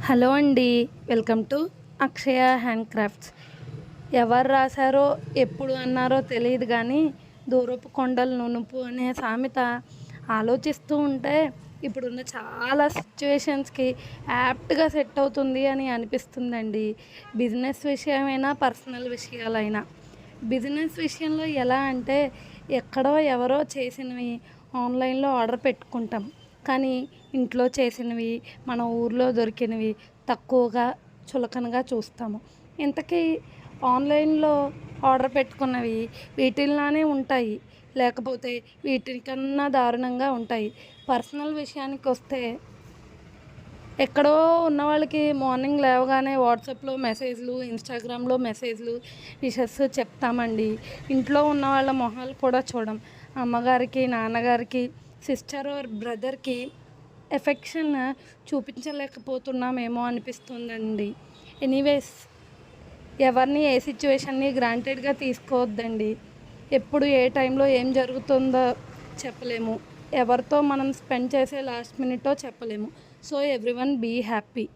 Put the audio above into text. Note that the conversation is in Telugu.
హలో అండి. Welcome to Akshaya hand crafts. ఎవరు రాశారో ఎప్పుడు అన్నారో తెలియదు కానీ దూరపు కొండలు నునుపు అనే సామెత ఆలోచిస్తూ ఉంటే ఇప్పుడున్న చాలా సిచ్యువేషన్స్కి యాప్ట్గా సెట్ అవుతుంది అని అనిపిస్తుందండి. బిజినెస్ విషయమైనా పర్సనల్ విషయాలైనా. బిజినెస్ విషయంలో ఎలా అంటే ఎక్కడో ఎవరో చేసినవి ఆన్లైన్లో ఆర్డర్ పెట్టుకుంటాం. కానీ ఇంట్లో చేసినవి మన ఊర్లో దొరికినవి తక్కువగా చులకనగా చూస్తాము. ఇంతకీ ఆన్లైన్లో ఆర్డర్ పెట్టుకున్నవి వీటిల్లానే ఉంటాయి, లేకపోతే వీటికన్నా దారుణంగా ఉంటాయి. పర్సనల్ విషయానికి వస్తే ఎక్కడో ఉన్న వాళ్ళకి మార్నింగ్ లేవగానే వాట్సాప్లో మెసేజ్లు, ఇన్స్టాగ్రామ్లో మెసేజ్లు, విషెస్ చెప్తామండి. ఇంట్లో ఉన్న వాళ్ళ మొహాలు కూడా చూడం. అమ్మగారికి, నాన్నగారికి, సిస్టర్ ఆర్ బ్రదర్కి ఎఫెక్షన్ చూపించలేకపోతున్నామేమో అనిపిస్తుందండి. ఎనీవేస్, ఎవరిని ఏ సిచ్యువేషన్ని గ్రాంటెడ్గా తీసుకోవద్దండి. ఎప్పుడు ఏ టైంలో ఏం జరుగుతుందో చెప్పలేము. ఎవరితో మనం స్పెండ్ చేసే లాస్ట్ మినిటో చెప్పలేము. So everyone be happy.